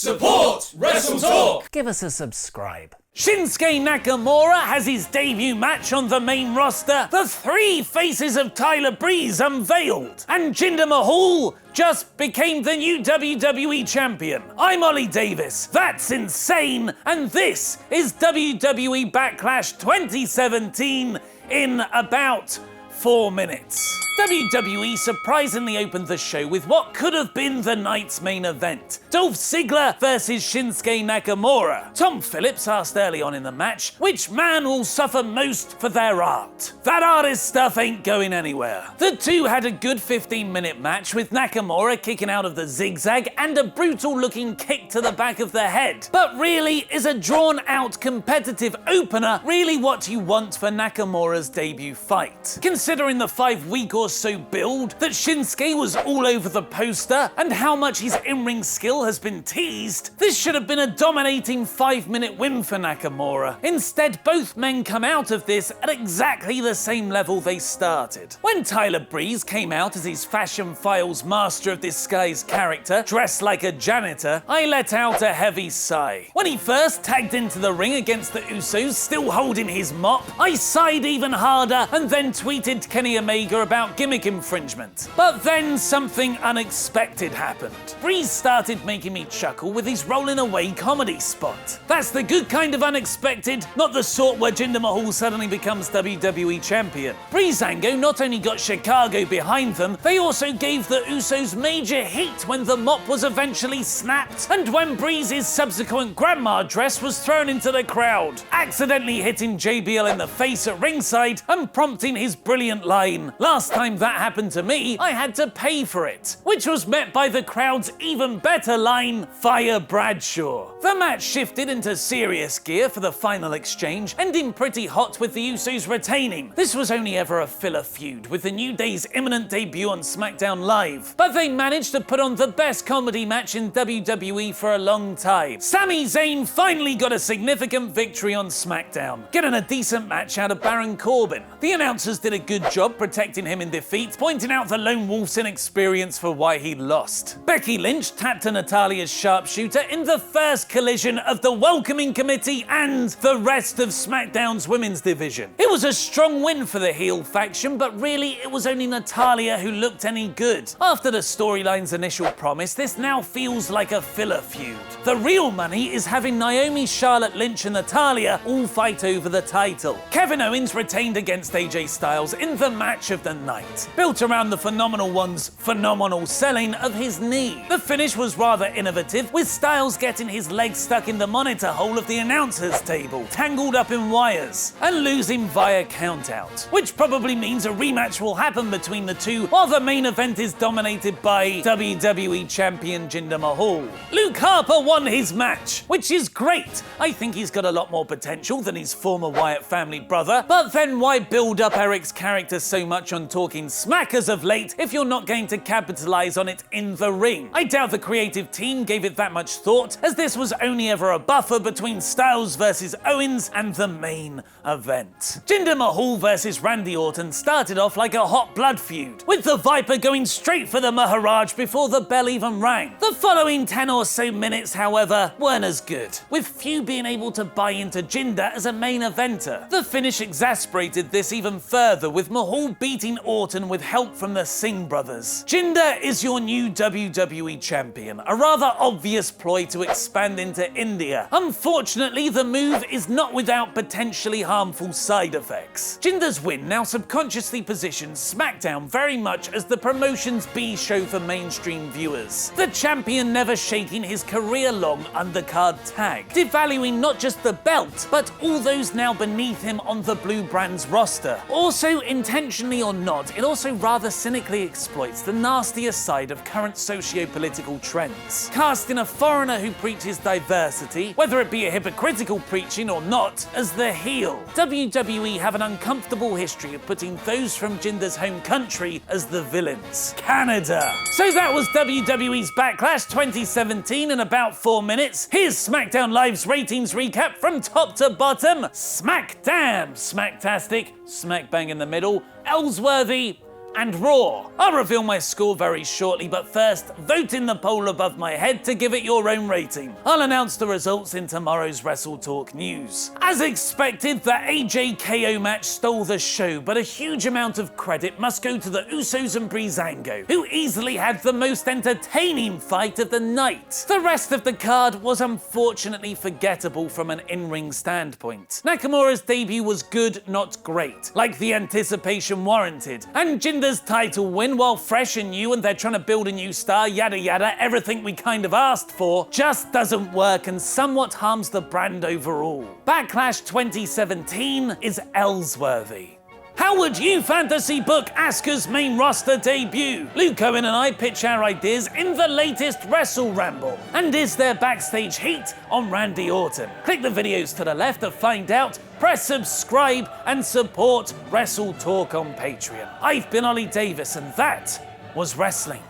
Support WrestleTalk! Give us a subscribe. Shinsuke Nakamura has his debut match on the main roster. The three faces of Tyler Breeze unveiled. And Jinder Mahal just became the new WWE Champion. I'm Ollie Davis. That's insane. And this is WWE Backlash 2017 in about 4 minutes. WWE surprisingly opened the show with what could have been the night's main event. Dolph Ziggler versus Shinsuke Nakamura. Tom Phillips asked early on in the match, which man will suffer most for their art? That artist stuff ain't going anywhere. The two had a good 15-minute match with Nakamura kicking out of the zigzag and a brutal looking kick to the back of the head. But really, is a drawn out competitive opener really what you want for Nakamura's debut fight? Considering the 5-week or so build, that Shinsuke was all over the poster, and how much his in-ring skill has been teased, this should have been a dominating 5-minute win for Nakamura. Instead, both men come out of this at exactly the same level they started. When Tyler Breeze came out as his Fashion Files Master of Disguise character, dressed like a janitor, I let out a heavy sigh. When he first tagged into the ring against the Usos, still holding his mop, I sighed even harder and then tweeted Kenny Omega about gimmick infringement. But then something unexpected happened. Breeze started making me chuckle with his rolling away comedy spot. That's the good kind of unexpected, not the sort where Jinder Mahal suddenly becomes WWE Champion. Breezeango not only got Chicago behind them, they also gave the Usos major heat when the mop was eventually snapped and when Breeze's subsequent grandma dress was thrown into the crowd, accidentally hitting JBL in the face at ringside and prompting his brilliant line, "Last time that happened to me, I had to pay for it," which was met by the crowd's even better line, "Fire Bradshaw." The match shifted into serious gear for the final exchange, ending pretty hot with the Usos retaining. This was only ever a filler feud with the New Day's imminent debut on SmackDown Live, but they managed to put on the best comedy match in WWE for a long time. Sami Zayn finally got a significant victory on SmackDown, getting a decent match out of Baron Corbin. The announcers did a good job protecting him in defeat, pointing out the Lone Wolf's inexperience for why he lost. Becky Lynch tapped to Natalia's sharpshooter in the first collision of the Welcoming Committee and the rest of SmackDown's women's division. It was a strong win for the heel faction, but really it was only Natalya who looked any good. After the storyline's initial promise, this now feels like a filler feud. The real money is having Naomi, Charlotte, Lynch and Natalya all fight over the title. Kevin Owens retained against AJ Styles in the match of the night, built around the Phenomenal One's phenomenal selling of his knee. The finish was rather innovative, with Styles getting his legs stuck in the monitor hole of the announcer's table, tangled up in wires, and losing via countout, which probably means a rematch will happen between the two while the main event is dominated by WWE Champion Jinder Mahal. Luke Harper won his match, which is great. I think he's got a lot more potential than his former Wyatt family brother, but then why build up Erick's character so much on talking smack as of late if you're not going to capitalize on it in the ring? I doubt the creative team gave it that much thought, as this was only ever a buffer between Styles versus Owens and the main event. Jinder Mahal versus Randy Orton started off like a hot blood feud, with the Viper going straight for the Maharaj before the bell even rang. The following 10 or so minutes, however, weren't as good, with few being able to buy into Jinder as a main eventer. The finish exasperated this even further, with Mahal beating Orton with help from the Singh brothers. Jinder is your new WWE Champion, a rather obvious ploy to expand into India. Unfortunately, the move is not without potentially harmful side effects. Jinder's win now subconsciously positions SmackDown very much as the promotion's B show for mainstream viewers. The champion never shaking his career-long undercard tag, devaluing not just the belt, but all those now beneath him on the Blue Brand's roster. Also, intentionally or not, it also rather cynically exploits the nastier side of current socio-political trends, casting a foreigner who preaches diversity, whether it be a hypocritical preaching or not, as the heel. WWE have an uncomfortable history of putting those from Jinder's home country as the villains, Canada. So that was WWE's Backlash 2017 in about 4 minutes. Here's SmackDown Live's ratings recap from top to bottom. Smack damn, smacktastic, smack bang in the middle, Ellsworthy, and Raw. I'll reveal my score very shortly, but first, vote in the poll above my head to give it your own rating. I'll announce the results in tomorrow's WrestleTalk news. As expected, the AJ KO match stole the show, but a huge amount of credit must go to the Usos and Breezeango, who easily had the most entertaining fight of the night. The rest of the card was unfortunately forgettable from an in-ring standpoint. Nakamura's debut was good, not great, like the anticipation warranted, and Jinder's title win, while fresh and new and they're trying to build a new star, yada yada, everything we kind of asked for, just doesn't work and somewhat harms the brand overall. Backlash 2017 is Ellsworthy. How would you fantasy book Asuka's main roster debut? Luke Owen and I pitch our ideas in the latest Wrestle Ramble. And is there backstage heat on Randy Orton? Click the videos to the left to find out, press subscribe and support WrestleTalk on Patreon. I've been Ollie Davis and that was wrestling.